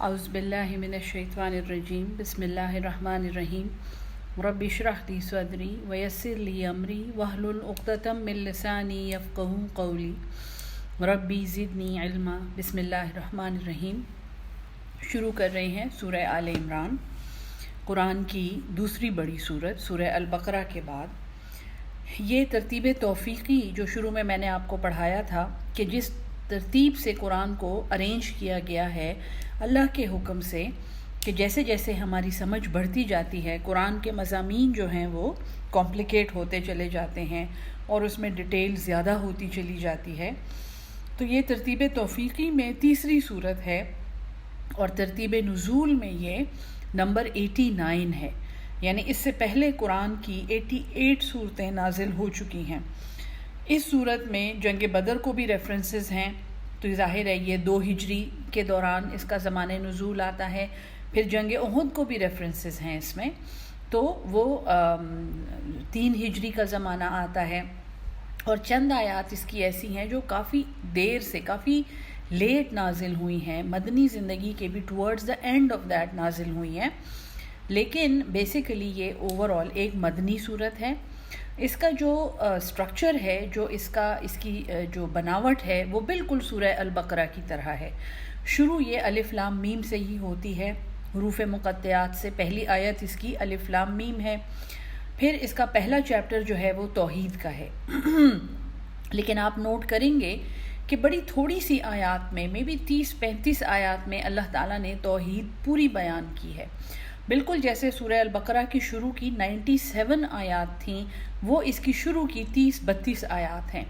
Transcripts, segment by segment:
اعوذ باللہ من الشیطان الرجیم بسم اللہ الرحمن الرحیم رب اشرح لی صدری ویسر لی امری واحلل عقدۃ من لسانی یفقہوا قولی ربی زدنی علما۔ بسم اللہ الرحمن الرحیم۔ شروع کر رہے ہیں سورہ آل عمران، قرآن کی دوسری بڑی سورت سورہ البقرہ کے بعد۔ یہ ترتیب توفیقی جو شروع میں نے آپ کو پڑھایا تھا کہ جس ترتیب سے قرآن کو ارینج کیا گیا ہے اللہ کے حکم سے، کہ جیسے جیسے ہماری سمجھ بڑھتی جاتی ہے قرآن کے مضامین جو ہیں وہ کمپلیکیٹ ہوتے چلے جاتے ہیں اور اس میں ڈیٹیل زیادہ ہوتی چلی جاتی ہے، تو یہ ترتیب توفیقی میں تیسری صورت ہے اور ترتیب نزول میں یہ نمبر 89 ہے، یعنی اس سے پہلے قرآن کی 88 صورتیں نازل ہو چکی ہیں۔ اس صورت میں جنگ بدر کو بھی ریفرنسز ہیں، تو ظاہر ہے یہ 2 ہجری کے دوران اس کا زمانہ نزول آتا ہے، پھر جنگ احد کو بھی ریفرنسز ہیں اس میں، تو وہ 3 ہجری کا زمانہ آتا ہے، اور چند آیات اس کی ایسی ہیں جو کافی دیر سے، کافی لیٹ نازل ہوئی ہیں، مدنی زندگی کے بھی towards the and of that نازل ہوئی ہیں، لیکن بیسیکلی یہ اوور آل ایک مدنی صورت ہے۔ اس کا جو سٹرکچر ہے، جو اس کی جو بناوٹ ہے، وہ بالکل سورہ البقرہ کی طرح ہے۔ شروع یہ الف لام میم سے ہی ہوتی ہے، حروف مقطعات سے۔ پہلی آیت اس کی الف لام میم ہے، پھر اس کا پہلا چیپٹر جو ہے وہ توحید کا ہے۔ لیکن آپ نوٹ کریں گے کہ بڑی تھوڑی سی آیات میں، مے بی 30-35 آیات میں اللہ تعالیٰ نے توحید پوری بیان کی ہے، بالکل جیسے سورہ البقرہ کی شروع کی 97 آیات تھیں، وہ اس کی شروع کی 30-32 آیات ہیں۔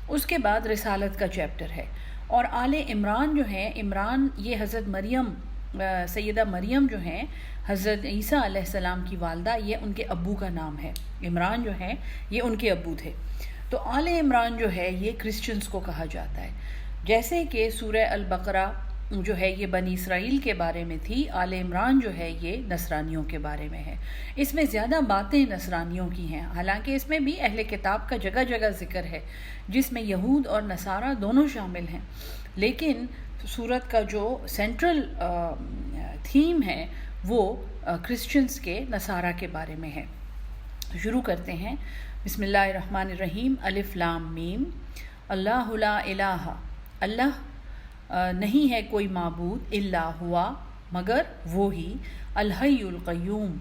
اس کے بعد رسالت کا چیپٹر ہے، اور آل عمران جو ہے، عمران یہ حضرت مریم، سیدہ مریم جو ہیں، حضرت عیسیٰ علیہ السلام کی والدہ، یہ ان کے ابو کا نام ہے۔ عمران جو ہیں یہ ان کے ابو تھے، تو آل عمران جو ہے یہ کرسچنز کو کہا جاتا ہے۔ جیسے کہ سورہ البقرہ جو ہے یہ بنی اسرائیل کے بارے میں تھی، آل عمران جو ہے یہ نصرانیوں کے بارے میں ہے۔ اس میں زیادہ باتیں نصرانیوں کی ہیں، حالانکہ اس میں بھی اہل کتاب کا جگہ جگہ ذکر ہے، جس میں یہود اور نصارہ دونوں شامل ہیں، لیکن سورت کا جو سینٹرل تھیم ہے وہ کرسچنز کے، نصارہ کے بارے میں ہے۔ شروع کرتے ہیں۔ بسم اللہ الرحمن الرحیم۔ الف لام میم۔ اللہ لا الہ، اللہ نہیں ہے کوئی معبود، الا ہوا، مگر وہی، الحی القیوم،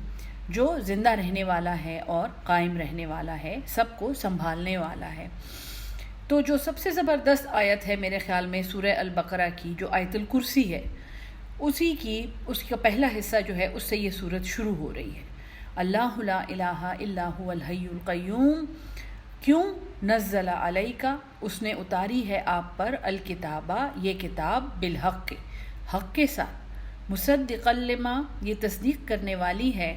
جو زندہ رہنے والا ہے اور قائم رہنے والا ہے، سب کو سنبھالنے والا ہے۔ تو جو سب سے زبردست آیت ہے میرے خیال میں سورہ البقرہ کی، جو آیت الکرسی ہے، اس کا پہلا حصہ جو ہے اس سے یہ سورت شروع ہو رہی ہے۔ اللہ لا الہ الا هو الحی القیوم، کیوں؟ نزل علیک، اس نے اتاری ہے آپ پر، الکتابہ، یہ کتاب، بالحق، حق کے ساتھ، مصدقا لما، یہ تصدیق کرنے والی ہے،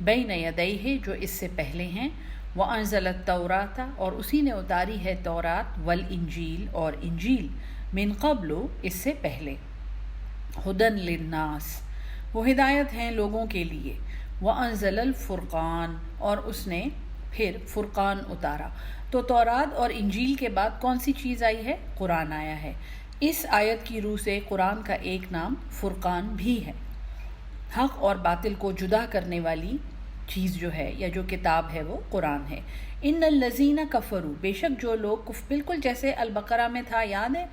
بین یدیہ، جو اس سے پہلے ہیں، وانزل التوراۃ، اور اسی نے اتاری ہے تورات، والانجیل، اور انجیل، من قبل، اس سے پہلے، ہدی للناس، وہ ہدایت ہیں لوگوں کے لیے، وانزل الفرقان، اور اس نے پھر فرقان اتارا۔ تو تورات اور انجیل کے بعد کون سی چیز آئی ہے؟ قرآن آیا ہے۔ اس آیت کی روح سے قرآن کا ایک نام فرقان بھی ہے، حق اور باطل کو جدا کرنے والی چیز جو ہے یا جو کتاب ہے وہ قرآن ہے۔ ان الذین کفروا، بے شک جو لوگ بالکل جیسے البقرہ میں تھا، یاد ہے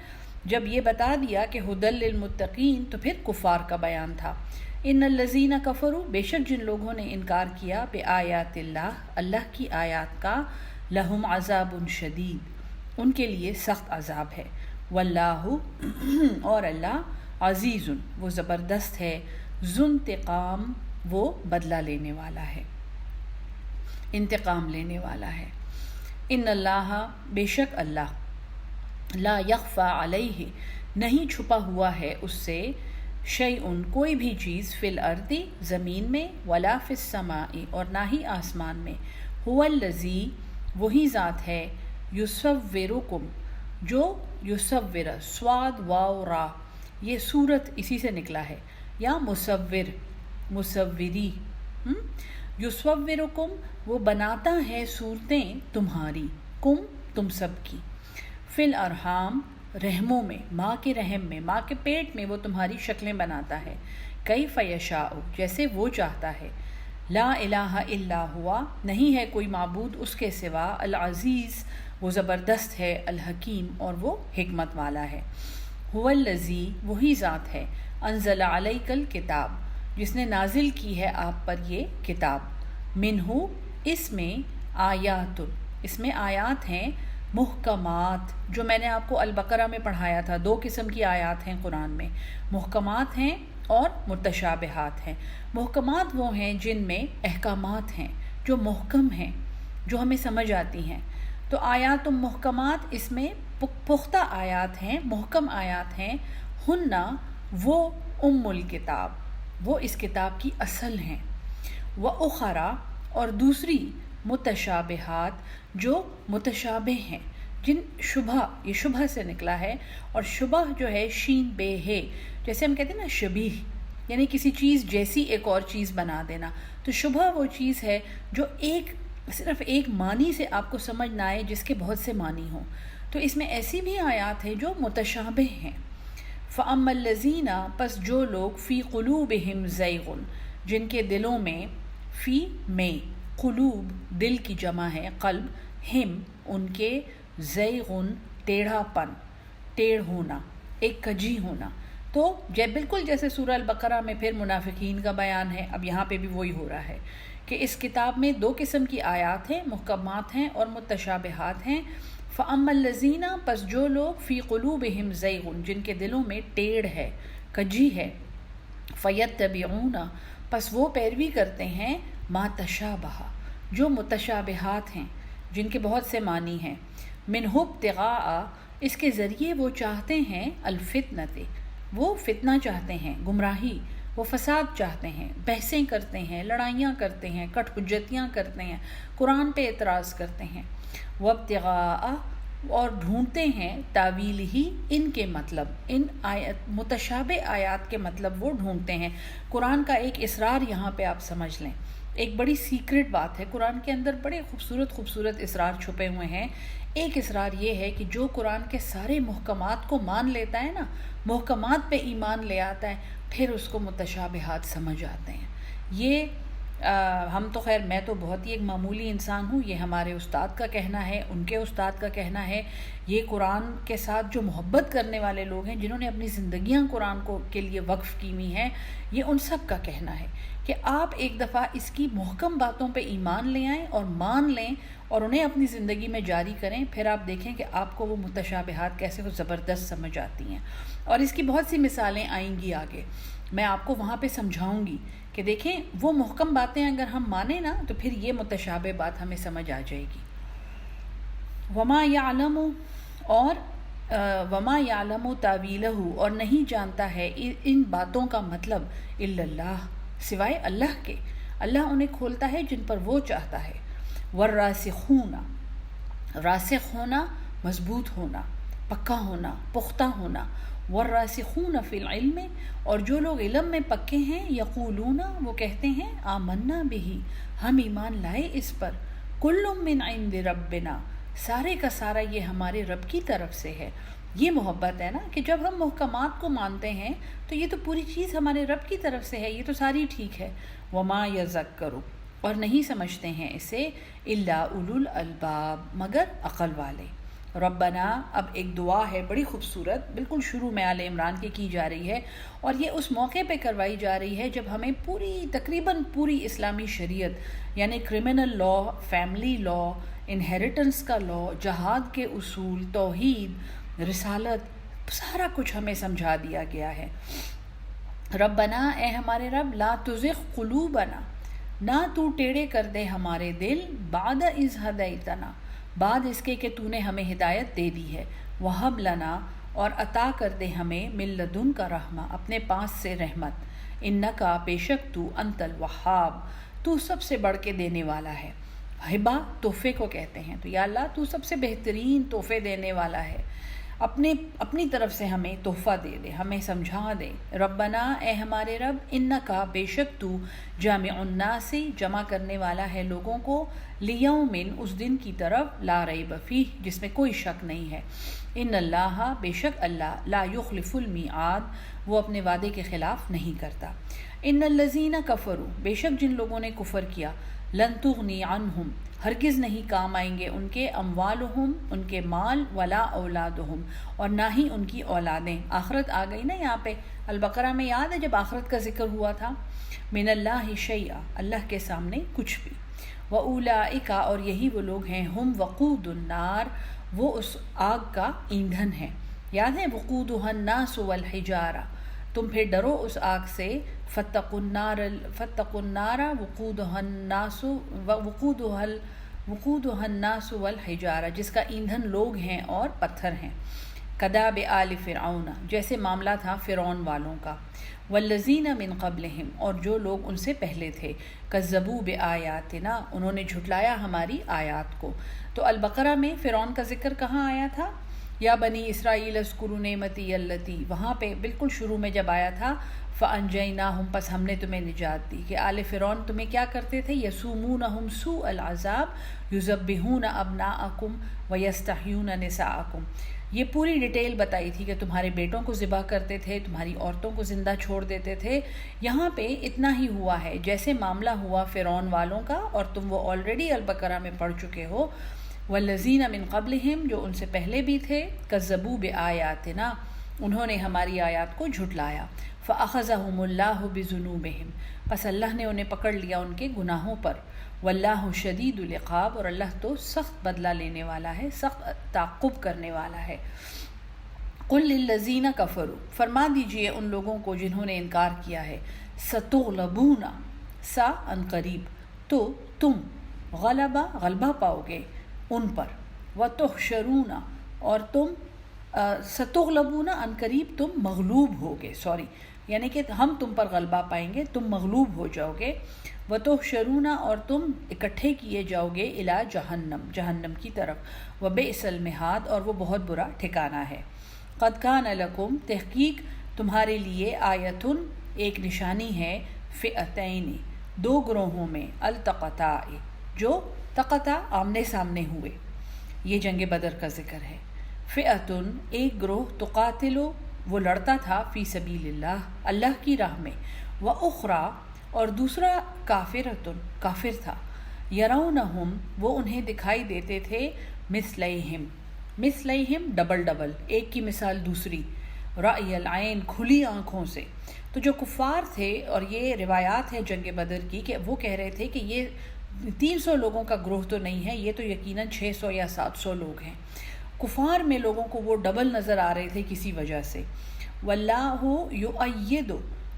جب یہ بتا دیا کہ ھدی للمتقین، تو پھر کفار کا بیان تھا۔ ان الذین کفروا، بے شک جن لوگوں نے انکار کیا، بآیات اللہ، اللہ کی آیات کا، لہم عذاب شدید، ان کے لیے سخت عذاب ہے، واللہ، اور اللہ، عزیز، وہ زبردست ہے، ذو انتقام، وہ بدلہ لینے والا ہے، انتقام لینے والا ہے۔ ان اللہ، بے شک اللہ، لا یخفی علیہ، نہیں چھپا ہوا ہے اس سے، شیئن، کوئی بھی چیز، فی الارض، زمین میں، ولا فی السماء، اور نہ ہی آسمان میں، هو الذی، وہی ذات ہے، یصورکم، جو یصور، صاد واو را، یہ صورت اسی سے نکلا ہے، یا مصور، مصوری، یصورکم، وہ بناتا ہے صورتیں تمہاری، کم، تم سب کی، فی الارحام، رحموں میں، ماں کے رحم میں، ماں کے پیٹ میں وہ تمہاری شکلیں بناتا ہے، کیف یشاء جیسے وہ چاہتا ہے، لا الہ الا ہوا نہیں ہے کوئی معبود اس کے سوا، العزیز وہ زبردست ہے، الحکیم اور وہ حکمت والا ہے، هو الذی وہی ذات ہے، انزل علیک الکتاب جس نے نازل کی ہے آپ پر یہ کتاب، منہ اس میں آیات اس میں آیات ہیں، محکمات جو میں نے آپ کو البقرہ میں پڑھایا تھا، 2 قسم کی آیات ہیں قرآن میں، محکمات ہیں اور متشابہات ہیں۔ محکمات وہ ہیں جن میں احکامات ہیں، جو محکم ہیں، جو ہمیں سمجھ آتی ہیں، تو آیات محکمات اس میں پختہ آیات ہیں، محکم آیات ہیں، ہننا وہ ام الکتاب وہ اس کتاب کی اصل ہیں، وَأُخَرَا اور دوسری متشابہات جو متشابہ ہیں، جن شبہ یہ شبہ سے نکلا ہے، اور شبہ جو ہے شین بے ہے، جیسے ہم کہتے ہیں نا شبیہ، یعنی کسی چیز جیسی ایک اور چیز بنا دینا، تو شبہ وہ چیز ہے جو صرف ایک معنی سے آپ کو سمجھ نہ آئے جس کے بہت سے معنی ہوں، تو اس میں ایسی بھی آیات ہیں جو متشابہ ہیں۔ فَأَمَّا الَّذِينَ پس جو لوگ فی قلوبہم زیغ جن کے دلوں میں، فی میں، قلوب دل کی جمع ہے، قلب، ہم ان کے، زیغن ٹیڑھا پن، ٹیڑھ ہونا، ایک کجی ہونا، تو بالکل جیسے سورہ البقرہ میں پھر منافقین کا بیان ہے، اب یہاں پہ بھی وہی ہو رہا ہے کہ اس کتاب میں 2 قسم کی آیات ہیں، محکمات ہیں اور متشابہات ہیں۔ فَأَمَّا الَّذِينَ پس جو لوگ فی قلوبہم زیغن جن کے دلوں میں ٹیڑھ ہے، کجی ہے، فَيَتَّبِعُونَ پس وہ پیروی کرتے ہیں، ما تشابہ جو متشابہات ہیں، جن کے بہت سے معنی ہیں، منہ ابتغاء اس کے ذریعے وہ چاہتے ہیں، الفتنۃ وہ فتنہ چاہتے ہیں، گمراہی، وہ فساد چاہتے ہیں، بحثیں کرتے ہیں، لڑائیاں کرتے ہیں، کٹ حجتیاں کرتے ہیں، قرآن پہ اعتراض کرتے ہیں، وابتغاء اور ڈھونڈتے ہیں، تاویل ہی ان کے مطلب، ان متشابہ آیات کے مطلب وہ ڈھونڈتے ہیں۔ قرآن کا ایک اسرار یہاں پہ آپ سمجھ لیں، ایک بڑی سیکرٹ بات ہے، قرآن کے اندر بڑے خوبصورت اسرار چھپے ہوئے ہیں۔ ایک اسرار یہ ہے کہ جو قرآن کے سارے محکمات کو مان لیتا ہے نا، محکمات پہ ایمان لے آتا ہے، پھر اس کو متشابہات سمجھ آتے ہیں۔ یہ ہم تو خیر میں تو بہت ہی ایک معمولی انسان ہوں، یہ ہمارے استاد کا کہنا ہے، ان کے استاد کا کہنا ہے، یہ قرآن کے ساتھ جو محبت کرنے والے لوگ ہیں، جنہوں نے اپنی زندگیاں قرآن کے لیے وقف کی ہوئی ہیں، یہ ان سب کا کہنا ہے کہ آپ ایک دفعہ اس کی محکم باتوں پہ ایمان لے آئیں اور مان لیں اور انہیں اپنی زندگی میں جاری کریں، پھر آپ دیکھیں کہ آپ کو وہ متشابہات کیسے وہ زبردست سمجھ آتی ہیں، اور اس کی بہت سی مثالیں آئیں گی آگے، میں آپ کو وہاں پہ سمجھاؤں گی کہ دیکھیں وہ محکم باتیں اگر ہم مانیں نا تو پھر یہ متشابہ بات ہمیں سمجھ آ جائے گی۔ وما یعلم اور وما یعلم تاویلہ اور نہیں جانتا ہے ان باتوں کا مطلب الا اللہ سوائے اللہ کے، اللہ انہیں کھولتا ہے جن پر وہ چاہتا ہے۔ والراسخون راسخ ہونا، مضبوط ہونا، پکا ہونا، پختہ ہونا، والراسخون فی العلم اور جو لوگ علم میں پکے ہیں، یقولون وہ کہتے ہیں، آمنا بہ ہم ایمان لائے اس پر، کل من عند ربنا سارے کا سارا یہ ہمارے رب کی طرف سے ہے۔ یہ محبت ہے نا کہ جب ہم محکمات کو مانتے ہیں تو یہ تو پوری چیز ہمارے رب کی طرف سے ہے، یہ تو ساری ٹھیک ہے۔ وما یذکر اور نہیں سمجھتے ہیں اسے الا اولو الالباب مگر عقل والے۔ ربنا اب ایک دعا ہے بڑی خوبصورت، بالکل شروع میں آل عمران کی جا رہی ہے، اور یہ اس موقع پہ کروائی جا رہی ہے جب ہمیں تقریباً پوری اسلامی شریعت یعنی کرمنل لا، فیملی لا، انہیریٹنس کا لا، جہاد کے اصول، توحید، رسالت، سارا کچھ ہمیں سمجھا دیا گیا ہے۔ ربنا اے ہمارے رب، لا تزغ قلوبنا نہ تو ٹیڑے کر دے ہمارے دل، بعد اذ ہدیتنا بعد اس کے کہ تو نے ہمیں ہدایت دے دی ہے، وہب لنا اور عطا کر دے ہمیں من لدنک رحمہ اپنے پاس سے رحمت، انکا بے شک تو انت الوہاب تو سب سے بڑھ کے دینے والا ہے۔ ہبہ تحفے کو کہتے ہیں، تو یا اللہ تو سب سے بہترین تحفے دینے والا ہے، اپنی طرف سے ہمیں تحفہ دے دے، ہمیں سمجھا دے۔ ربنا اے ہمارے رب، انکا بے شک تو جامع الناس جمع کرنے والا ہے لوگوں کو، لیوم اس دن کی طرف لا ریب فیہ جس میں کوئی شک نہیں ہے۔ ان اللہ بے شک اللہ لا یخلف المیعاد وہ اپنے وعدے کے خلاف نہیں کرتا. ان الذین کفروا بے شک جن لوگوں نے کفر کیا لن تغنی عنہم ہرگز نہیں کام آئیں گے ان کے اموالہم ان کے مال ولا اولادہم اور نہ ہی ان کی اولادیں. آخرت آ گئی نا یہاں پہ. البقرہ میں یاد ہے جب آخرت کا ذکر ہوا تھا من اللہ شیئا اللہ کے سامنے کچھ بھی. وَأُولَئِكَ اور یہی وہ لوگ ہیں ہم وقود النار وہ اس آگ کا ایندھن ہے. یاد ہے وقودها الناس والحجارہ تم پھر ڈرو اس آگ سے. فاتقوا النار وقودها الناس والحجارہ جس کا ایندھن لوگ ہیں اور پتھر ہیں. کداب آل فرعون جیسے معاملہ تھا فرعون والوں کا. والذین من قبلہم اور جو لوگ ان سے پہلے تھے. کذبوا بآیاتنا انہوں نے جھٹلایا ہماری آیات کو. تو البقرہ میں فرعون کا ذکر کہاں آیا تھا؟ یا بنی اسرائیل اذکروا نعمتی التی وہاں پہ بالکل شروع میں جب آیا تھا فانجیناہم پس ہم نے تمہیں نجات دی کہ آل فرعون تمہیں کیا کرتے تھے؟ یسومونہم سوء العذاب یذبحون ابناءکم ویستحیون نساءکم. یہ پوری ڈیٹیل بتائی تھی کہ تمہارے بیٹوں کو ذبح کرتے تھے تمہاری عورتوں کو زندہ چھوڑ دیتے تھے. یہاں پہ اتنا ہی ہوا ہے جیسے معاملہ ہوا فرعون والوں کا اور تم وہ آلریڈی البقرہ میں پڑھ چکے ہو. والذین من قبلہم جو ان سے پہلے بھی تھے. کذبوا بآیاتنا انہوں نے ہماری آیات کو جھٹلایا. فأخذہم اللہ بذنوبہم پس اللہ نے انہیں پکڑ لیا ان کے گناہوں پر. واللہ شدید العقاب اور اللہ تو سخت بدلہ لینے والا ہے سخت تعقب کرنے والا ہے. قل للذین کفروا فرما دیجئے ان لوگوں کو جنہوں نے انکار کیا ہے. ستغلبون سا ان قریب تو تم غلبہ پاؤ گے ان پر. وتحشرون اور تم ستغلبون ان قریب تم مغلوب ہوگے یعنی کہ ہم تم پر غلبہ پائیں گے تم مغلوب ہو جاؤ گے. وتحشرون اور تم اکٹھے کیے جاؤ گے الی جہنم کی طرف. وبئس المہاد اور وہ بہت برا ٹھکانہ ہے. قد کان لکم تحقیق تمہارے لیے آیتن ایک نشانی ہے. فئتین دو گروہوں میں التقطا جو تقطا آمنے سامنے ہوئے. یہ جنگ بدر کا ذکر ہے. فئتن ایک گروہ تقاتلو وہ لڑتا تھا فی سبیل اللہ اللہ کی راہ میں. واخری اور دوسرا کافر تھا. یرونہم وہ انہیں دکھائی دیتے تھے مثلیہم ڈبل ایک کی مثال دوسری. رأی العین کھلی آنکھوں سے. تو جو کفار تھے اور یہ روایات ہیں جنگ بدر کی کہ وہ کہہ رہے تھے کہ یہ 300 لوگوں کا گروہ تو نہیں ہے یہ تو یقیناً 600 یا 700 لوگ ہیں. کفار میں لوگوں کو وہ ڈبل نظر آ رہے تھے کسی وجہ سے. واللہ یؤید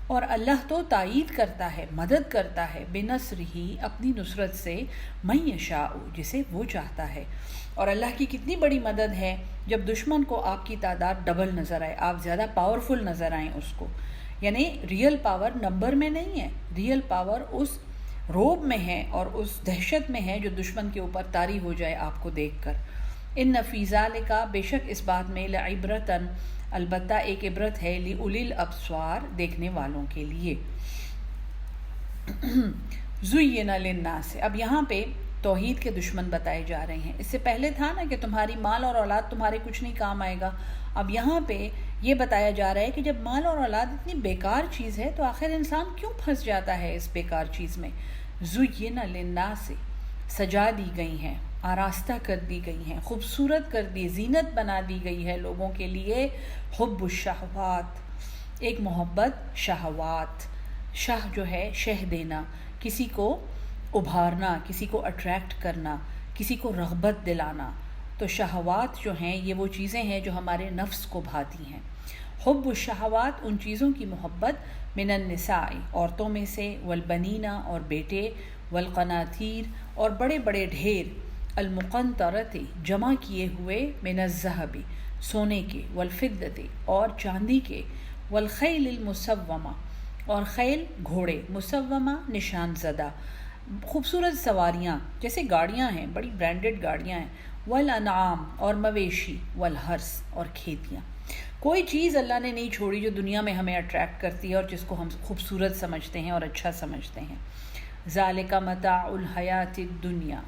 اور اللہ تو تائید کرتا ہے مدد کرتا ہے بنصرہ اپنی نصرت سے من یشاء جسے وہ چاہتا ہے. اور اللہ کی کتنی بڑی مدد ہے جب دشمن کو آپ کی تعداد ڈبل نظر آئے آپ زیادہ پاورفل نظر آئیں اس کو. یعنی ریئل پاور نمبر میں نہیں ہے ریئل پاور اس روب میں ہے اور اس دہشت میں ہے جو دشمن کے اوپر طاری ہو جائے آپ کو دیکھ کر. ان فی ذالک بے شک اس بات میں لعبرتن البتہ ایک عبرت ہے لأولی الابصار دیکھنے والوں کے لیے. زین للناس اب یہاں پہ توحید کے دشمن بتائے جا رہے ہیں. اس سے پہلے تھا نا کہ تمہاری مال اور اولاد تمہارے کچھ نہیں کام آئے گا. اب یہاں پہ یہ بتایا جا رہا ہے کہ جب مال اور اولاد اتنی بیکار چیز ہے تو آخر انسان کیوں پھنس جاتا ہے اس بیکار چیز میں. زین للناس سجا دی گئی ہیں آراستہ کر دی گئی ہیں خوبصورت کر دی زینت بنا دی گئی ہے لوگوں کے لیے. حب الشہوات ایک محبت شہوات. شہ جو ہے شہ دینا کسی کو ابھارنا کسی کو اٹریکٹ کرنا کسی کو رغبت دلانا. تو شہوات جو ہیں یہ وہ چیزیں ہیں جو ہمارے نفس کو بھاتی ہیں. حب الشہوات ان چیزوں کی محبت من النساء عورتوں میں سے والبنینا اور بیٹے والقناطیر اور بڑے بڑے ڈھیر المقنطرت جمع کیے ہوئے من الذہب سونے کے والفدت اور چاندی کے والخیل المسومہ اور خیل گھوڑے مسومہ نشان زدہ خوبصورت سواریاں جیسے گاڑیاں ہیں بڑی برانڈڈ گاڑیاں ہیں. والانعام اور مویشی والحرث اور کھیتیاں. کوئی چیز اللہ نے نہیں چھوڑی جو دنیا میں ہمیں اٹریکٹ کرتی ہے اور جس کو ہم خوبصورت سمجھتے ہیں اور اچھا سمجھتے ہیں. ذالک متاع الحیات الدنیا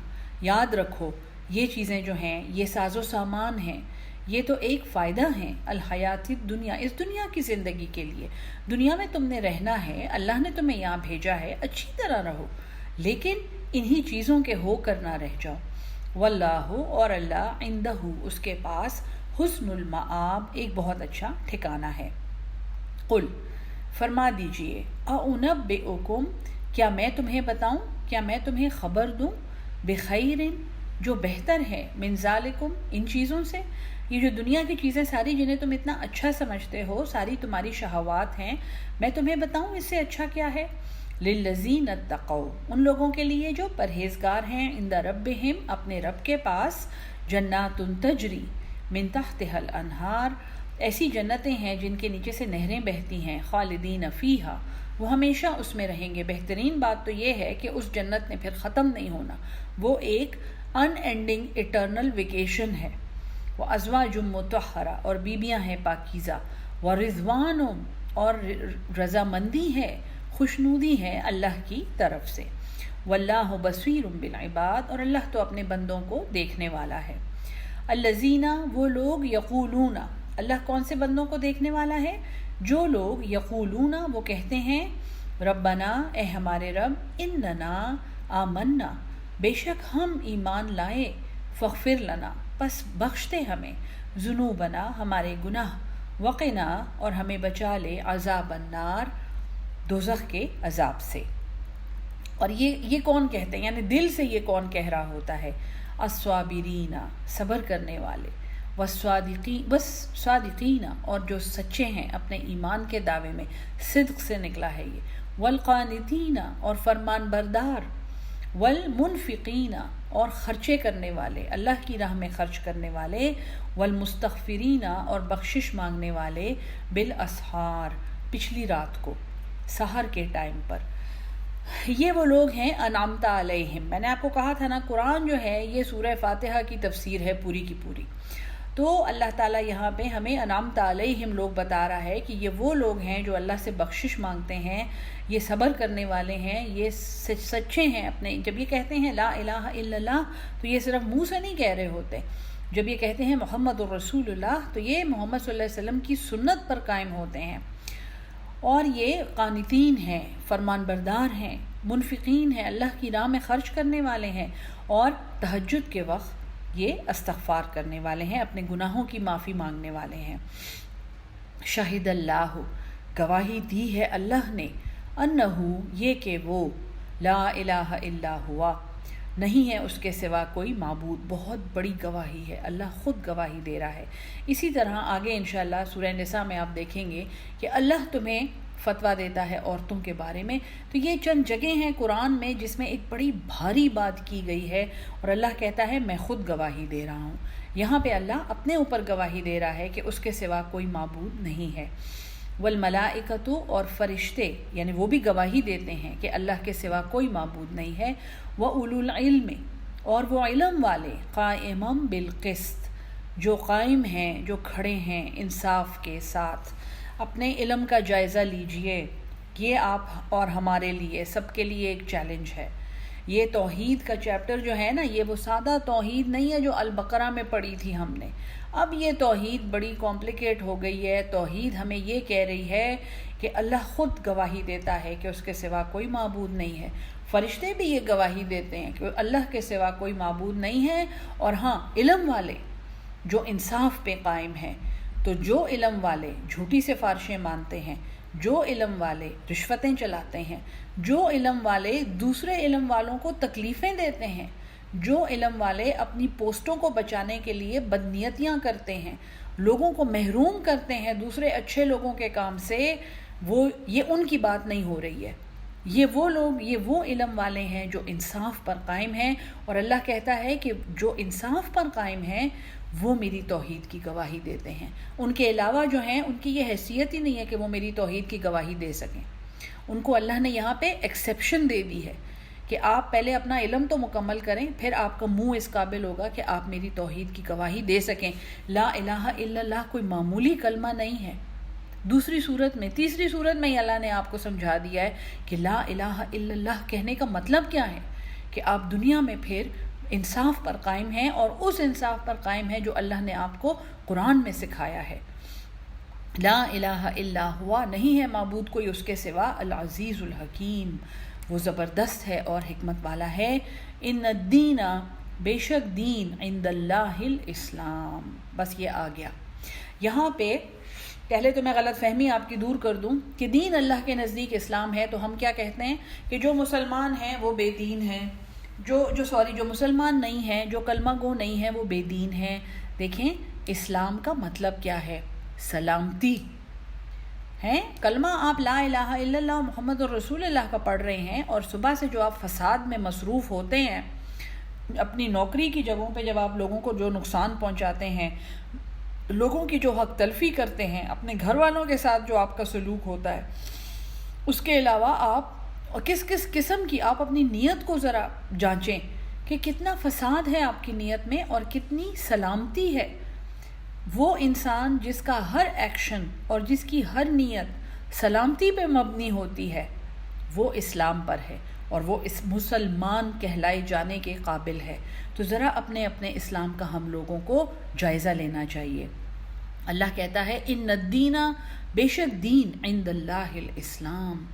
یاد رکھو یہ چیزیں جو ہیں یہ ساز و سامان ہیں یہ تو ایک فائدہ ہے الحیات دنیا، اس دنیا کی زندگی کے لیے. دنیا میں تم نے رہنا ہے، اللہ نے تمہیں یہاں بھیجا ہے، اچھی طرح رہو، لیکن انہی چیزوں کے ہو کر نہ رہ جاؤ. واللہ، اور اللہ، عندہ، اس کے پاس، حسن المآب، ایک بہت اچھا ٹھکانہ ہے. قل، فرما دیجئے، اعنبئکم، کیا میں تمہیں بتاؤں، کیا میں تمہیں خبر دوں، بخیر، جو بہتر ہے، من ذالکم، ان چیزوں سے. یہ جو دنیا کی چیزیں ساری جنہیں تم اتنا اچھا سمجھتے ہو، ساری تمہاری شہوات ہیں، میں تمہیں بتاؤں اس سے اچھا کیا ہے. للذین اتقوا، ان لوگوں کے لیے جو پرہیزگار ہیں، عند ربہم، اپنے رب کے پاس، جنات تجری من تحتها الانہار، ایسی جنتیں ہیں جن کے نیچے سے نہریں بہتی ہیں، خالدین فیہا، وہ ہمیشہ اس میں رہیں گے. بہترین بات تو یہ ہے کہ اس جنت نے پھر ختم نہیں ہونا، وہ ایک ان اینڈنگ ایٹرنل ویکیشن ہے. وازواج مطہرہ، اور بیبیاں ہیں پاکیزہ، ورضوان، اور رضامندی ہے، خوشنودی ہے اللہ کی طرف سے. واللہ بصیر بالعباد، اور اللہ تو اپنے بندوں کو دیکھنے والا ہے. الذین، وہ لوگ، یقولون، اللہ کون سے بندوں کو دیکھنے والا ہے؟ جو لوگ، یقولون، وہ کہتے ہیں، ربنا، اے ہمارے رب، اننا آمنا، بے شک ہم ایمان لائے، فاغفر لنا، پس بخش دے ہمیں، ذنوبنا، ہمارے گناہ، وقنا، اور ہمیں بچا لے، عذاب النار، دوزخ کے عذاب سے. اور یہ کون کہتے ہیں، یعنی دل سے یہ کون کہہ رہا ہوتا ہے؟ الصابرین، صبر کرنے والے، والصادقین، اور جو سچے ہیں اپنے ایمان کے دعوے میں، صدق سے نکلا ہے یہ، والقانتین، اور فرمان بردار، والمنفقین، اور خرچے کرنے والے، اللہ کی راہ میں خرچ کرنے والے، والمستغفرین، اور بخشش مانگنے والے، بالاسحار، پچھلی رات کو، سحر کے ٹائم پر. یہ وہ لوگ ہیں انعمت علیہم. میں نے آپ کو کہا تھا نا، قرآن جو ہے یہ سورہ فاتحہ کی تفسیر ہے پوری کی پوری. تو اللہ تعالیٰ یہاں پہ ہمیں انعمت علیہم لوگ بتا رہا ہے کہ یہ وہ لوگ ہیں جو اللہ سے بخشش مانگتے ہیں، یہ صبر کرنے والے ہیں، یہ سچے ہیں اپنے. جب یہ کہتے ہیں لا الہ الا اللہ، تو یہ صرف منہ سے نہیں کہہ رہے ہوتے. جب یہ کہتے ہیں محمد الرسول اللہ، تو یہ محمد صلی اللہ علیہ وسلم کی سنت پر قائم ہوتے ہیں. اور یہ قانتین ہیں، فرمان بردار ہیں، منفقین ہیں، اللہ کی راہ میں خرچ کرنے والے ہیں، اور تہجد کے وقت یہ استغفار کرنے والے ہیں، اپنے گناہوں کی معافی مانگنے والے ہیں. شہد اللہ، گواہی دی ہے اللہ نے، انہو، یہ کہ وہ، لا الہ الا ہوا، نہیں ہے اس کے سوا کوئی معبود. بہت بڑی گواہی ہے، اللہ خود گواہی دے رہا ہے. اسی طرح آگے انشاءاللہ سورہ نساء میں آپ دیکھیں گے کہ اللہ تمہیں فتویٰ دیتا ہے عورتوں کے بارے میں. تو یہ چند جگہیں ہیں قرآن میں جس میں ایک بڑی بھاری بات کی گئی ہے، اور اللہ کہتا ہے میں خود گواہی دے رہا ہوں. یہاں پہ اللہ اپنے اوپر گواہی دے رہا ہے کہ اس کے سوا کوئی معبود نہیں ہے. والملائکۃ، اور فرشتے، یعنی وہ بھی گواہی دیتے ہیں کہ اللہ کے سوا کوئی معبود نہیں ہے. وَأُولُو الْعِلْمِ، اور وہ علم والے، قائمًا بالقسط، جو قائم ہیں، جو کھڑے ہیں انصاف کے ساتھ. اپنے علم کا جائزہ لیجئے. یہ آپ اور ہمارے لیے، سب کے لیے ایک چیلنج ہے. یہ توحید کا چیپٹر جو ہے نا، یہ وہ سادہ توحید نہیں ہے جو البقرہ میں پڑھی تھی ہم نے. اب یہ توحید بڑی کمپلیکیٹ ہو گئی ہے. توحید ہمیں یہ کہہ رہی ہے کہ اللہ خود گواہی دیتا ہے کہ اس کے سوا کوئی معبود نہیں ہے. فرشتے بھی یہ گواہی دیتے ہیں کہ اللہ کے سوا کوئی معبود نہیں ہے. اور ہاں، علم والے جو انصاف پہ قائم ہیں. تو جو علم والے جھوٹی سفارشیں مانتے ہیں، جو علم والے رشوتیں چلاتے ہیں، جو علم والے دوسرے علم والوں کو تکلیفیں دیتے ہیں، جو علم والے اپنی پوسٹوں کو بچانے کے لیے بدنیتیاں کرتے ہیں، لوگوں کو محروم کرتے ہیں دوسرے اچھے لوگوں کے کام سے، یہ ان کی بات نہیں ہو رہی ہے. یہ وہ لوگ، یہ وہ علم والے ہیں جو انصاف پر قائم ہیں. اور اللہ کہتا ہے کہ جو انصاف پر قائم ہیں وہ میری توحید کی گواہی دیتے ہیں. ان کے علاوہ جو ہیں ان کی یہ حیثیت ہی نہیں ہے کہ وہ میری توحید کی گواہی دے سکیں. ان کو اللہ نے یہاں پہ ایکسیپشن دے دی ہے کہ آپ پہلے اپنا علم تو مکمل کریں، پھر آپ کا منہ اس قابل ہوگا کہ آپ میری توحید کی گواہی دے سکیں. لا الہ الا اللہ کوئی معمولی کلمہ نہیں ہے. دوسری صورت میں، تیسری صورت میں اللہ نے آپ کو سمجھا دیا ہے کہ لا الہ الا اللہ کہنے کا مطلب کیا ہے، کہ آپ دنیا میں پھر انصاف پر قائم ہیں اور اس انصاف پر قائم ہے جو اللہ نے آپ کو قرآن میں سکھایا ہے۔ لا الہ الا ہوا، نہیں ہے معبود کوئی اس کے سوا، العزیز الحکیم، وہ زبردست ہے اور حکمت والا ہے۔ ان الدین، بے شک دین، عند اللہ الاسلام، بس یہ آ گیا۔ یہاں پہ پہلے تو میں غلط فہمی آپ کی دور کر دوں کہ دین اللہ کے نزدیک اسلام ہے، تو ہم کیا کہتے ہیں کہ جو مسلمان ہیں وہ بے دین ہیں، جو مسلمان نہیں ہیں، جو کلمہ گو نہیں ہیں، وہ بے دین ہیں۔ دیکھیں اسلام کا مطلب کیا ہے؟ سلامتی ہے۔ کلمہ آپ لا الہ الا اللہ محمد الرسول اللہ کا پڑھ رہے ہیں، اور صبح سے جو آپ فساد میں مصروف ہوتے ہیں، اپنی نوکری کی جگہوں پہ جب آپ لوگوں کو جو نقصان پہنچاتے ہیں، لوگوں کی جو حق تلفی کرتے ہیں، اپنے گھر والوں کے ساتھ جو آپ کا سلوک ہوتا ہے، اس کے علاوہ آپ کس قسم کی، آپ اپنی نیت کو ذرا جانچیں کہ کتنا فساد ہے آپ کی نیت میں اور کتنی سلامتی ہے۔ وہ انسان جس کا ہر ایکشن اور جس کی ہر نیت سلامتی پہ مبنی ہوتی ہے، وہ اسلام پر ہے اور وہ اس مسلمان کہلائے جانے کے قابل ہے۔ تو ذرا اپنے اسلام کا ہم لوگوں کو جائزہ لینا چاہیے۔ اللہ کہتا ہے ان الدین، بے شک دین، عند اللہ الاسلام،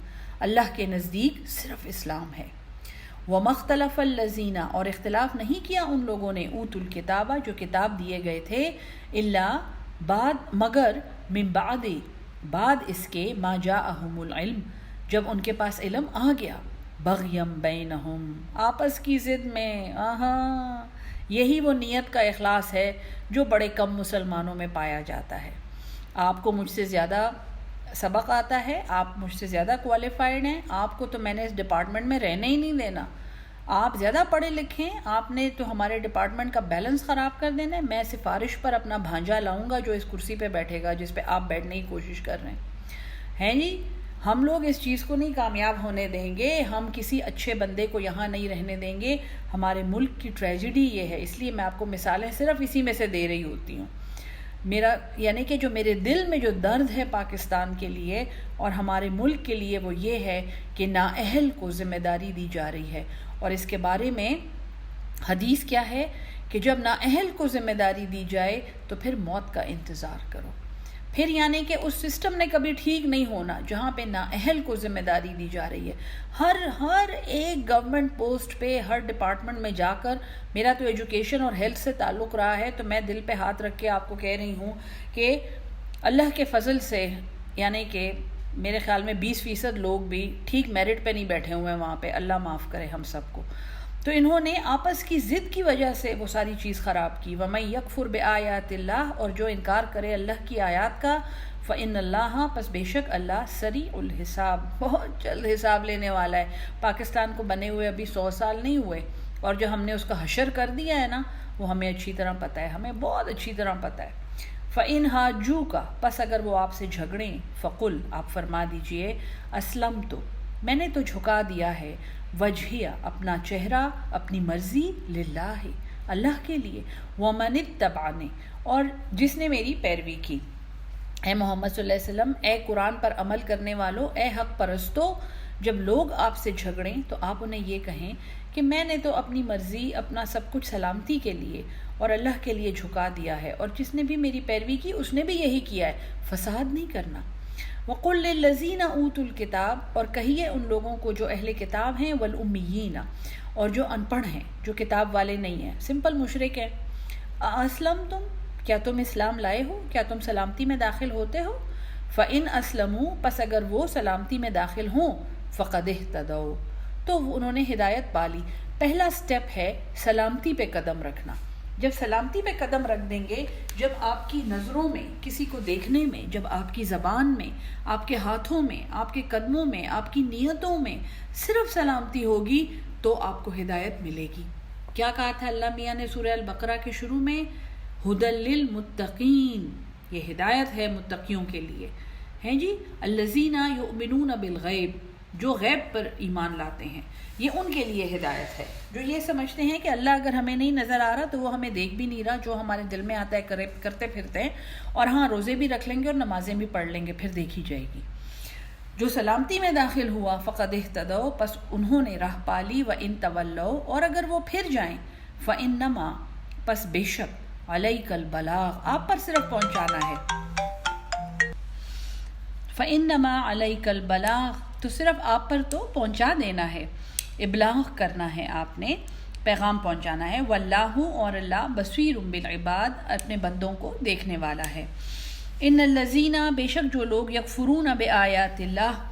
اللہ کے نزدیک صرف اسلام ہے۔ وَمَا اخْتَلَفَ الَّذِينَ، اور اختلاف نہیں کیا ان لوگوں نے، اوتوا الکتاب، جو کتاب دیے گئے تھے، الا بعد، مگر، من بعد اس کے، ما جاءہم العلم، جب ان کے پاس علم آ گیا، بغیم بینہم، آپس کی ضد میں۔ یہی وہ نیت کا اخلاص ہے جو بڑے کم مسلمانوں میں پایا جاتا ہے۔ آپ کو مجھ سے زیادہ سبق آتا ہے، آپ مجھ سے زیادہ کوالیفائڈ ہیں، آپ کو تو میں نے اس ڈپارٹمنٹ میں رہنے ہی نہیں دینا، آپ زیادہ پڑھے لکھے ہیں، آپ نے تو ہمارے ڈپارٹمنٹ کا بیلنس خراب کر دینا ہے، میں سفارش پر اپنا بھانجا لاؤں گا جو اس کرسی پہ بیٹھے گا جس پہ آپ بیٹھنے کی کوشش کر رہے ہیں جی۔ ہم لوگ اس چیز کو نہیں کامیاب ہونے دیں گے، ہم کسی اچھے بندے کو یہاں نہیں رہنے دیں گے۔ ہمارے ملک کی ٹریجڈی یہ ہے، اس لیے میں آپ کو مثالیں صرف اسی میں سے دے رہی ہوتی ہوں۔ میرا یعنی کہ جو میرے دل میں جو درد ہے پاکستان کے لیے اور ہمارے ملک کے لیے، وہ یہ ہے کہ نااہل کو ذمہ داری دی جا رہی ہے، اور اس کے بارے میں حدیث کیا ہے کہ جب نااہل کو ذمہ داری دی جائے تو پھر موت کا انتظار کرو۔ پھر یعنی کہ اس سسٹم نے کبھی ٹھیک نہیں ہونا جہاں پہ نااہل کو ذمہ داری دی جا رہی ہے۔ ہر ایک گورنمنٹ پوسٹ پہ، ہر ڈپارٹمنٹ میں جا کر، میرا تو ایجوکیشن اور ہیلتھ سے تعلق رہا ہے، تو میں دل پہ ہاتھ رکھ کے آپ کو کہہ رہی ہوں کہ اللہ کے فضل سے، یعنی کہ میرے خیال میں 20% لوگ بھی ٹھیک میرٹ پہ نہیں بیٹھے ہوئے ہیں وہاں پہ، اللہ معاف کرے ہم سب کو۔ تو انہوں نے آپس کی ضد کی وجہ سے وہ ساری چیز خراب کی۔ وَمَن يَكْفُرْ بِآيَاتِ اللَّهِ، اور جو انکار کرے اللہ کی آیات کا، فَإِنَّ اللَّهَ، پس بے شک اللہ، سریع الحساب، بہت جلد حساب لینے والا ہے۔ پاکستان کو بنے ہوئے ابھی 100 سال نہیں ہوئے، اور جو ہم نے اس کا حشر کر دیا ہے نا، وہ ہمیں اچھی طرح پتہ ہے، ہمیں بہت اچھی طرح پتہ ہے۔ فَإِنْ حَاجُّوكَ، پس اگر وہ آپ سے جھگڑیں، فَقُلْ، آپ فرما دیجئے، اسلمت، میں نے تو جھکا دیا ہے، وجہیہ، اپنا چہرہ، اپنی مرضی، للہ، اللہ کے لیے، ومن اتبعنی، اور جس نے میری پیروی کی۔ اے محمد صلی اللہ علیہ وسلم، اے قرآن پر عمل کرنے والوں، اے حق پرستو، جب لوگ آپ سے جھگڑیں تو آپ انہیں یہ کہیں کہ میں نے تو اپنی مرضی، اپنا سب کچھ سلامتی کے لیے اور اللہ کے لیے جھکا دیا ہے، اور جس نے بھی میری پیروی کی اس نے بھی یہی کیا ہے، فساد نہیں کرنا۔ وَقُلْ لِلَّذِينَ أُوتُوا الْكِتَابَ، اور کہیے ان لوگوں کو جو اہل کتاب ہیں، وَالْأُمِّيِّينَ، اور جو ان پڑھ ہیں، جو کتاب والے نہیں ہیں، سمپل مشرک ہیں، أَأَسْلَمْتُمْ، کیا تم اسلام لائے ہو، کیا تم سلامتی میں داخل ہوتے ہو؟ فَإِنْ أَسْلَمُوا، پس اگر وہ سلامتی میں داخل ہوں، فَقَدِ اهْتَدَوْا، تو انہوں نے ہدایت پالی۔ پہلا سٹیپ ہے سلامتی پہ قدم رکھنا۔ جب سلامتی پہ قدم رکھ دیں گے، جب آپ کی نظروں میں، کسی کو دیکھنے میں، جب آپ کی زبان میں، آپ کے ہاتھوں میں، آپ کے قدموں میں، آپ کی نیتوں میں صرف سلامتی ہوگی، تو آپ کو ہدایت ملے گی۔ کیا کہا تھا اللہ میاں نے سورہ البقرہ کے شروع میں؟ ھدی للمتقین، یہ ہدایت ہے متقیوں کے لیے، ہیں جی، الذین یؤمنون بالغیب، جو غیب پر ایمان لاتے ہیں، یہ ان کے لیے ہدایت ہے، جو یہ سمجھتے ہیں کہ اللہ اگر ہمیں نہیں نظر آ رہا تو وہ ہمیں دیکھ بھی نہیں رہا، جو ہمارے دل میں آتا ہے کرتے پھرتے ہیں، اور ہاں روزے بھی رکھ لیں گے اور نمازیں بھی پڑھ لیں گے، پھر دیکھی جائے گی۔ جو سلامتی میں داخل ہوا، فقد اہتدوا، پس انہوں نے راہ پالی، وَإِن تولوا، اور اگر وہ پھر جائیں، فَإِنَّمَا پس بے شک عَلَيْكَ الْبَلَاغُ آپ پر صرف پہنچانا ہے. فَإِنَّمَا عَلَيْكَ الْبَلَاغُ تو صرف آپ پر تو پہنچا دینا ہے، ابلاغ کرنا ہے، آپ نے پیغام پہنچانا ہے. واللہ اور اللہ بصیر بالعباد اپنے بندوں کو دیکھنے والا ہے. ان الذین بے شک جو لوگ یکفرون بآیات اللہ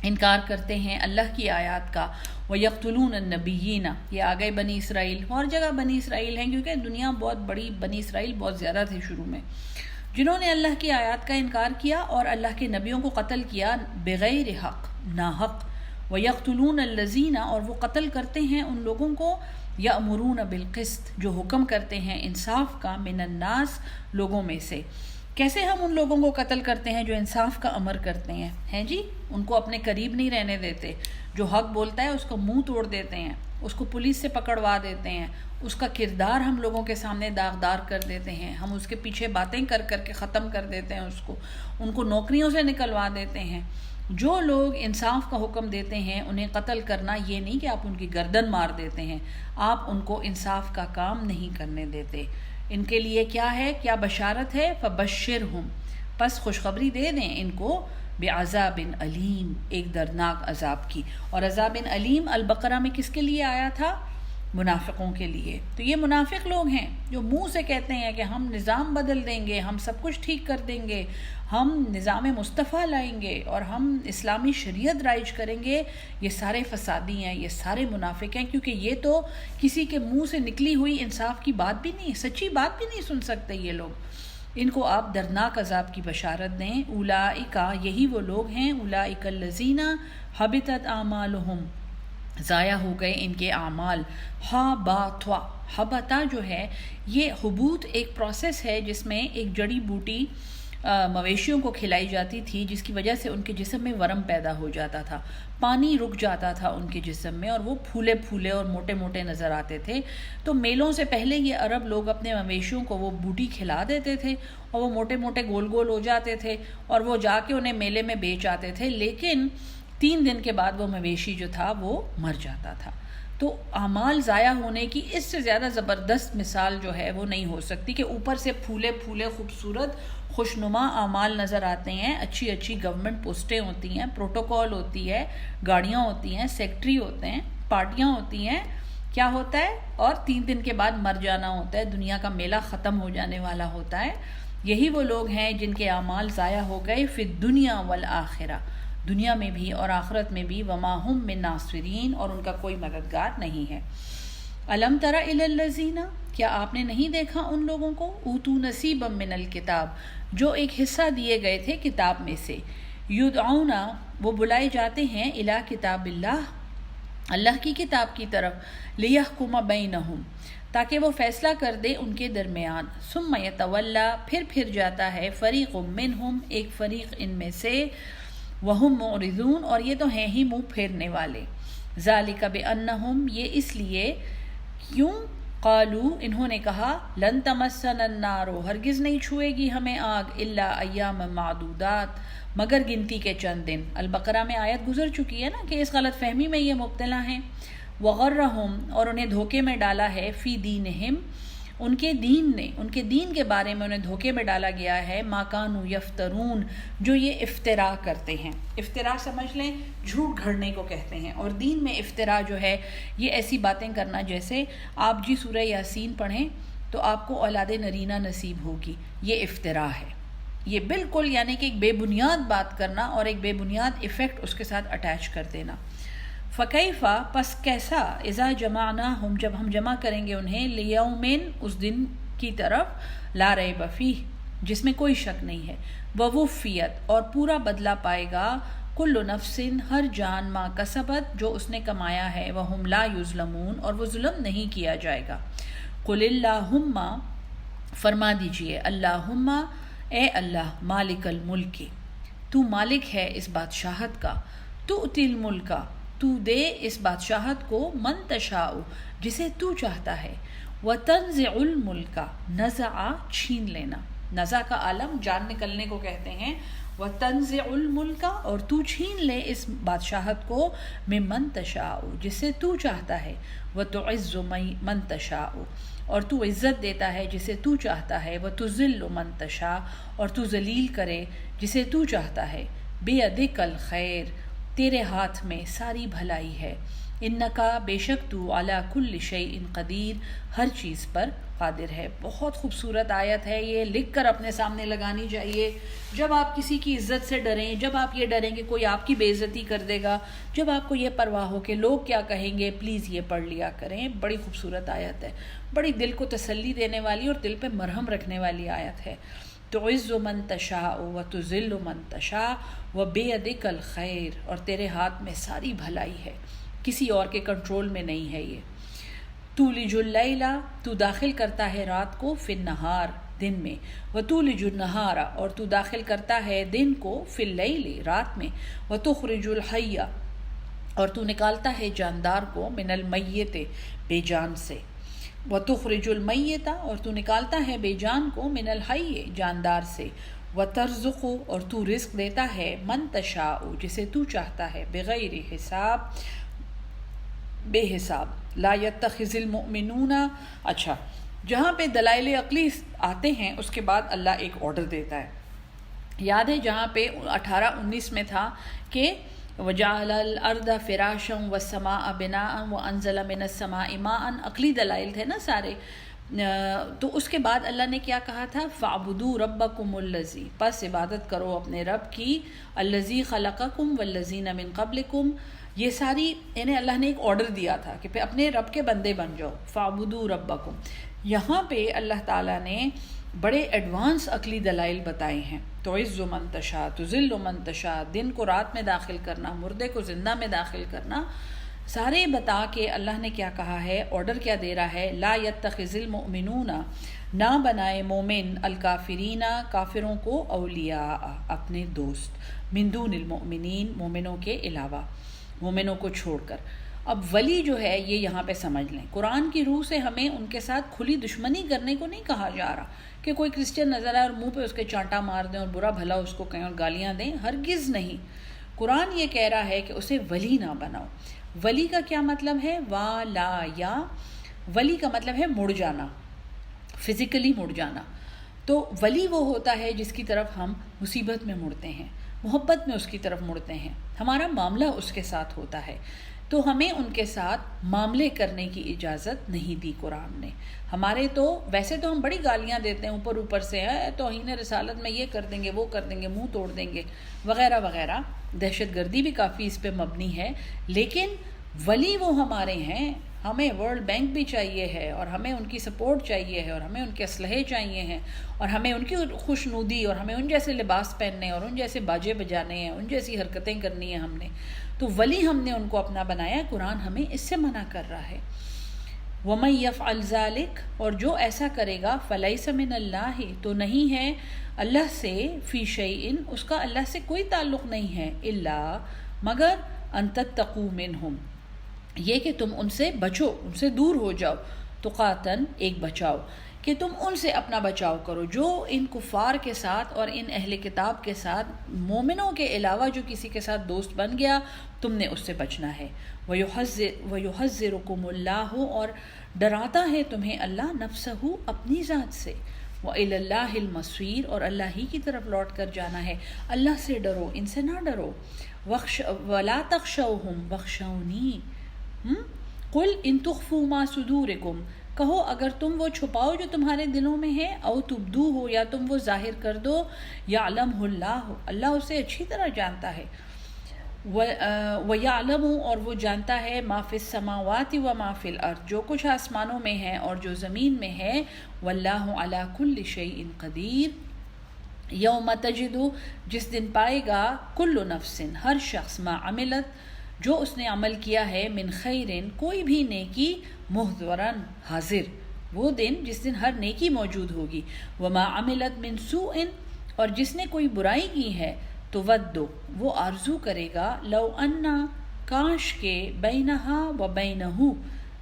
انکار کرتے ہیں اللہ کی آیات کا، وَيَقْتُلُونَ النَّبِيِّينَ یہ آ گئے بنی اسرائیل، اور جگہ بنی اسرائیل ہیں کیونکہ دنیا بہت بڑی، بنی اسرائیل بہت زیادہ تھے شروع میں، جنہوں نے اللہ کی آیات کا انکار کیا اور اللہ کے نبیوں کو قتل کیا بغیر حق، ناحق. وَيَقْتُلُونَ الَّذِينَ اور وہ قتل کرتے ہیں ان لوگوں کو، یأمرون بالقسط جو حکم کرتے ہیں انصاف کا، من الناس لوگوں میں سے. کیسے ہم ان لوگوں کو قتل کرتے ہیں جو انصاف کا امر کرتے ہیں جی، ان کو اپنے قریب نہیں رہنے دیتے، جو حق بولتا ہے اس کا منہ توڑ دیتے ہیں، اس کو پولیس سے پکڑوا دیتے ہیں، اس کا کردار ہم لوگوں کے سامنے داغدار کر دیتے ہیں، ہم اس کے پیچھے باتیں کر کر کے ختم کر دیتے ہیں، ان کو نوکریوں سے نکلوا دیتے ہیں. جو لوگ انصاف کا حکم دیتے ہیں انہیں قتل کرنا یہ نہیں کہ آپ ان کی گردن مار دیتے ہیں، آپ ان کو انصاف کا کام نہیں کرنے دیتے. ان کے لیے کیا ہے، کیا بشارت ہے، فبشرہم پس خوشخبری دے دیں ان کو، بعذاب علیم ایک دردناک عذاب کی. اور عذاب علیم البقرہ میں کس کے لیے آیا تھا؟ منافقوں کے لیے. تو یہ منافق لوگ ہیں جو منہ سے کہتے ہیں کہ ہم نظام بدل دیں گے، ہم سب کچھ ٹھیک کر دیں گے، ہم نظام مصطفیٰ لائیں گے اور ہم اسلامی شریعت رائج کریں گے. یہ سارے فسادی ہیں، یہ سارے منافق ہیں، کیونکہ یہ تو کسی کے منہ سے نکلی ہوئی انصاف کی بات بھی نہیں، سچی بات بھی نہیں سن سکتے یہ لوگ. ان کو آپ دردناک عذاب کی بشارت دیں. اولئک یہی وہ لوگ ہیں، اولئک الذین حبطت اعمالہم ضائع ہو گئے ان کے اعمال. حبطا جو ہے یہ حبوط ایک پروسیس ہے جس میں ایک جڑی بوٹی مویشیوں کو کھلائی جاتی تھی، جس کی وجہ سے ان کے جسم میں ورم پیدا ہو جاتا تھا، پانی رک جاتا تھا ان کے جسم میں اور وہ پھولے پھولے اور موٹے موٹے نظر آتے تھے. تو میلوں سے پہلے یہ عرب لوگ اپنے مویشیوں کو وہ بوٹی کھلا دیتے تھے اور وہ موٹے موٹے گول گول ہو جاتے تھے اور وہ جا کے انہیں میلے میں بیچ آتے تھے، لیکن 3 دن کے بعد وہ مویشی جو تھا وہ مر جاتا تھا. تو اعمال ضائع ہونے کی اس سے زیادہ زبردست مثال جو ہے وہ نہیں ہو سکتی کہ اوپر سے پھولے پھولے خوبصورت خوشنما اعمال نظر آتے ہیں، اچھی اچھی گورنمنٹ پوسٹیں ہوتی ہیں، پروٹوکول ہوتی ہے، گاڑیاں ہوتی ہیں، سیکٹری ہوتے ہیں، پارٹیاں ہوتی ہیں، کیا ہوتا ہے، اور 3 دن کے بعد مر جانا ہوتا ہے، دنیا کا میلہ ختم ہو جانے والا ہوتا ہے. یہی وہ لوگ ہیں جن کے اعمال ضائع ہو گئے فی الدنیا والآخرہ، دنیا میں بھی اور آخرت میں بھی. وما ہم من ناصرین اور ان کا کوئی مددگار نہیں ہے. الم تر الی الذین کیا آپ نے نہیں دیکھا ان لوگوں کو، اوتوا نصیبا من الکتاب جو ایک حصہ دیے گئے تھے کتاب میں سے، یدعون وہ بلائے جاتے ہیں الی کتاب اللہ اللہ کی کتاب کی طرف، لیحکم بینہم تاکہ وہ فیصلہ کر دے ان کے درمیان. ثم یتولی پھر جاتا ہے فریق منہم ایک فریق ان میں سے، وہم معرضون اور یہ تو ہیں ہی منہ پھیرنے والے. ذالک بانہم یہ اس لیے کیوں، قالو انہوں نے کہا، لن تمسنا النار ہرگز نہیں چھوئے گی ہمیں آگ، الا ایام معدودات مگر گنتی کے چند دن. البقرہ میں آیت گزر چکی ہے نا کہ اس غلط فہمی میں یہ مبتلا ہیں. وغرہم اور انہیں دھوکے میں ڈالا ہے، فی دینہم ان کے دین کے بارے میں انہیں دھوکے میں ڈالا گیا ہے، ما کانوا یفترون جو یہ افترا کرتے ہیں. افترا سمجھ لیں جھوٹ گھڑنے کو کہتے ہیں، اور دین میں افترا جو ہے یہ ایسی باتیں کرنا جیسے آپ جی سورہ یاسین پڑھیں تو آپ کو اولاد نرینہ نصیب ہوگی، یہ افترا ہے. یہ بالکل یعنی کہ ایک بے بنیاد بات کرنا اور ایک بے بنیاد ایفیکٹ اس کے ساتھ اٹیچ کر دینا. فکیفا پس کیسا، اذا جمعناہم جب ہم جمع کریں گے انہیں، لیومن اس دن کی طرف، لا ریب فیہ جس میں کوئی شک نہیں ہے، ووفیت اور پورا بدلہ پائے گا، کل نفس ہر جان، ما کسبت جو اس نے کمایا ہے، وہم لا یظلمون اور وہ ظلم نہیں کیا جائے گا. قل اللہم فرما دیجئے، اللہم اے اللہ، مالک الملک تو مالک ہے اس بادشاہت کا، تؤتی الملک تو دے اس بادشاہت کو، من تشاء جسے تو چاہتا ہے، وتنزع الملک نزع چھین لینا، نزع کا عالم جان نکلنے کو کہتے ہیں. وَتَنزِعُ الْمُلْكَ اور تو چھین لے اس بادشاہت کو ممن تشاء جسے تو چاہتا ہے. وَتُعِزُّ مَن تشاء اور تو عزت دیتا ہے جسے تو چاہتا ہے. وَتُذِلُّ مَن تشاء اور تو ذلیل کرے جسے تو چاہتا ہے. بِيَدِكَ الْخَيْرُ تیرے ہاتھ میں ساری بھلائی ہے. انکا بے شک تو علی کل شیء قدیر ہر چیز پر قادر ہے. بہت خوبصورت آیت ہے یہ، لکھ کر اپنے سامنے لگانی چاہیے. جب آپ کسی کی عزت سے ڈریں، جب آپ یہ ڈریں کہ کوئی آپ کی بے عزتی کر دے گا، جب آپ کو یہ پرواہ ہو کہ لوگ کیا کہیں گے، پلیز یہ پڑھ لیا کریں. بڑی خوبصورت آیت ہے، بڑی دل کو تسلی دینے والی اور دل پہ مرہم رکھنے والی آیت ہے. تعز من تشاء وتذل من تشاء وبیدک الخیر اور تیرے ہاتھ میں ساری بھلائی ہے، کسی اور کے کنٹرول میں نہیں ہے یہ. تولج اللیل تو داخل کرتا ہے رات کو فی النہار دن میں. وتولج النہار اور تو داخل کرتا ہے دن کو فی اللیل رات میں. وتخرج الحی اور تو نکالتا ہے جاندار کو من المیت بے جان سے. وتخرج المیت اور تو نکالتا ہے بے جان کو من الحی جاندار سے. وترزق اور تو رزق دیتا ہے من تشاء جسے تو چاہتا ہے. بغیر حساب بے حساب. لا يتخذ المؤمنون اچھا جہاں پہ دلائل عقلی آتے ہیں اس کے بعد اللہ ایک آرڈر دیتا ہے. یاد ہے جہاں پہ 18-19 میں تھا کہ وَجَعَلَ الْأَرْضَ فِرَاشًا وَالسَّمَاءَ بِنَاءً وَأَنزَلَ مِنَ السَّمَاءِ مَاءً عقلی دلائل تھے نا سارے. تو اس کے بعد اللہ نے کیا کہا تھا؟ فَاعْبُدُوا رَبَّكُمُ الَّذِي پس عبادت کرو اپنے رب کی. الَّذِي خَلَقَكُمْ وَالَّذِينَ مِن قَبْلِكُمْ یہ ساری انہیں اللہ نے ایک آرڈر دیا تھا کہ پہ اپنے رب کے بندے بن جاؤ. فَاعْبُدُوا رَبَّكُمْ یہاں پہ اللہ تعالیٰ نے بڑے ایڈوانس عقلی دلائل بتائے ہیں. تعز من تشاء تذل من تشاء دن کو رات میں داخل کرنا، مردے کو زندہ میں داخل کرنا، سارے بتا کے اللہ نے کیا کہا ہے، آرڈر کیا دے رہا ہے. لا يتخذ المؤمنون نہ بنائے مومن الکافرین کافروں کو اولیاء اپنے دوست، من دون المؤمنین مومنوں کے علاوہ، مومنوں کو چھوڑ کر. اب ولی جو ہے یہ یہاں پہ سمجھ لیں، قرآن کی روح سے ہمیں ان کے ساتھ کھلی دشمنی کرنے کو نہیں کہا جا رہا کہ کوئی کرسچن نظر آئے اور منہ پہ اس کے چانٹا مار دیں اور برا بھلا اس کو کہیں اور گالیاں دیں، ہرگز نہیں. قرآن یہ کہہ رہا ہے کہ اسے ولی نہ بناؤ. ولی کا کیا مطلب ہے؟ والا یا ولی کا مطلب ہے مڑ جانا، فزیکلی مڑ جانا. تو ولی وہ ہوتا ہے جس کی طرف ہم مصیبت میں مڑتے ہیں، محبت میں اس کی طرف مڑتے ہیں، ہمارا معاملہ اس کے ساتھ ہوتا ہے. تو ہمیں ان کے ساتھ معاملے کرنے کی اجازت نہیں دی قرآن نے. ہمارے تو ویسے تو ہم بڑی گالیاں دیتے ہیں اوپر اوپر سے، توہین رسالت میں یہ کر دیں گے، وہ کر دیں گے، منہ توڑ دیں گے وغیرہ وغیرہ. دہشت گردی بھی کافی اس پہ مبنی ہے. لیکن ولی وہ ہمارے ہیں، ہمیں ورلڈ بینک بھی چاہیے ہے اور ہمیں ان کی سپورٹ چاہیے ہے اور ہمیں ان کے اسلحے چاہیے ہیں اور ہمیں ان کی خوشنودی اور ہمیں ان جیسے لباس پہننے اور ان جیسے باجے بجانے ہیں، ان جیسی حرکتیں کرنی ہیں ہم نے. تو ولی ہم نے ان کو اپنا بنایا. قرآن ہمیں اس سے منع کر رہا ہے. وَمَن يَفْعَلْ ذَلِكَ اور جو ایسا کرے گا فَلَيْسَ مِنَ اللَّهِ تو نہیں ہے اللہ سے، فی شیء اس کا اللہ سے کوئی تعلق نہیں ہے، الا مگر ان تتقوا منہم یہ کہ تم ان سے بچو، ان سے دور ہو جاؤ. تقاتن ایک بچاؤ کہ تم ان سے اپنا بچاؤ کرو جو ان کفار کے ساتھ اور ان اہل کتاب کے ساتھ، مومنوں کے علاوہ جو کسی کے ساتھ دوست بن گیا تم نے اس سے بچنا ہے. وَيُحَذِّرُكُمُ اللَّهُ اور ڈراتا ہے تمہیں اللہ نفسہ اپنی ذات سے. وَإِلَى اللَّهِ الْمَصِيرُ اور اللہ ہی کی طرف لوٹ کر جانا ہے. اللہ سے ڈرو، ان سے نہ ڈرو. وَلَا تَخْشَوْهُمْ وَاخْشَوْنِي قُلْ إِن تُخْفُوا مَا صُدُورِكُمْ کہو اگر تم وہ چھپاؤ جو تمہارے دلوں میں ہے، او تبدو ہو یا تم وہ ظاہر کر دو، یعلمہ اللہ اللہ اسے اچھی طرح جانتا ہے. وَيَعْلَمُ اور وہ جانتا ہے مَا فِي السَّمَاوَاتِ وَمَا فِي الْأَرْضِ جو کچھ آسمانوں میں ہے اور جو زمین میں ہے. وَاللَّهُ عَلَى كُلِّ شَيْءٍ قَدِيرٌ یوم تجد جس دن پائے گا کل نفس ہر شخص ما عملت جو اس نے عمل کیا ہے، من خیرن کوئی بھی نیکی، محضرن حاضر، وہ دن جس دن ہر نیکی موجود ہوگی. وما عملت من سوء اور جس نے کوئی برائی کی ہے تو ودو وہ آرزو کرے گا، لو انا کاش کے، بینہا و بینہو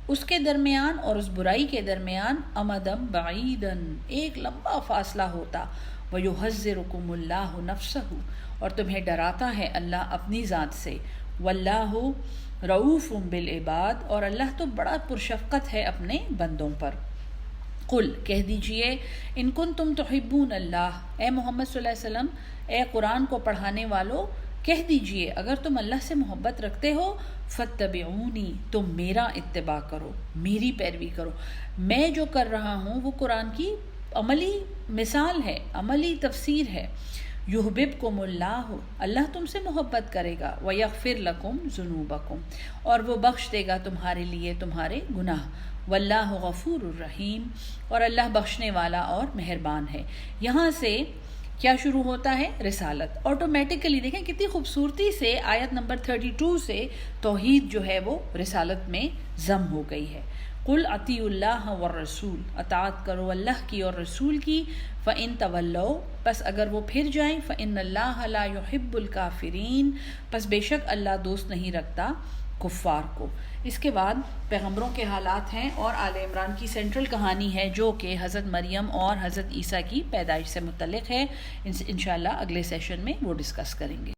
اس کے درمیان اور اس برائی کے درمیان امدم بعیدن ایک لمبا فاصلہ ہوتا، وَيُحَذِّرُكُمُ اللَّهُ نَفْسَهُ اور تمہیں ڈراتا ہے اللہ اپنی ذات سے، وَاللَّهُ رؤوف بالعباد اور اللہ تو بڑا پرشفقت ہے اپنے بندوں پر۔ قل کہہ دیجئے ان کنتم تحبون اللہ، اے محمد صلی اللہ علیہ وسلم، اے قرآن کو پڑھانے والو کہہ دیجئے اگر تم اللہ سے محبت رکھتے ہو فاتبعونی، تم میرا اتباع کرو، میری پیروی کرو۔ میں جو کر رہا ہوں وہ قرآن کی عملی مثال ہے، عملی تفسیر ہے۔ یحببکم اللہ، اللہ تم سے محبت کرے گا، ویغفر لکم ذنوبکم اور وہ بخش دے گا تمہارے لیے تمہارے گناہ، واللہ غفور الرحیم اور اللہ بخشنے والا اور مہربان ہے۔ یہاں سے کیا شروع ہوتا ہے؟ رسالت۔ آٹومیٹیکلی دیکھیں کتنی خوبصورتی سے آیت نمبر 32 سے توحید جو ہے وہ رسالت میں ضم ہو گئی ہے۔ قل اطیعوا اللہ والرسول، اطاعت کرو اللہ کی اور رسول کی، فإن تولوا پس اگر وہ پھر جائیں، فإن اللہ لا يحب الکافرین پس بے شک اللہ دوست نہیں رکھتا کفار کو۔ اس کے بعد پیغمبروں کے حالات ہیں اور آل عمران کی سینٹرل کہانی ہے جو کہ حضرت مریم اور حضرت عیسیٰ کی پیدائش سے متعلق ہے۔ انشاءاللہ اگلے سیشن میں وہ ڈسکس کریں گے۔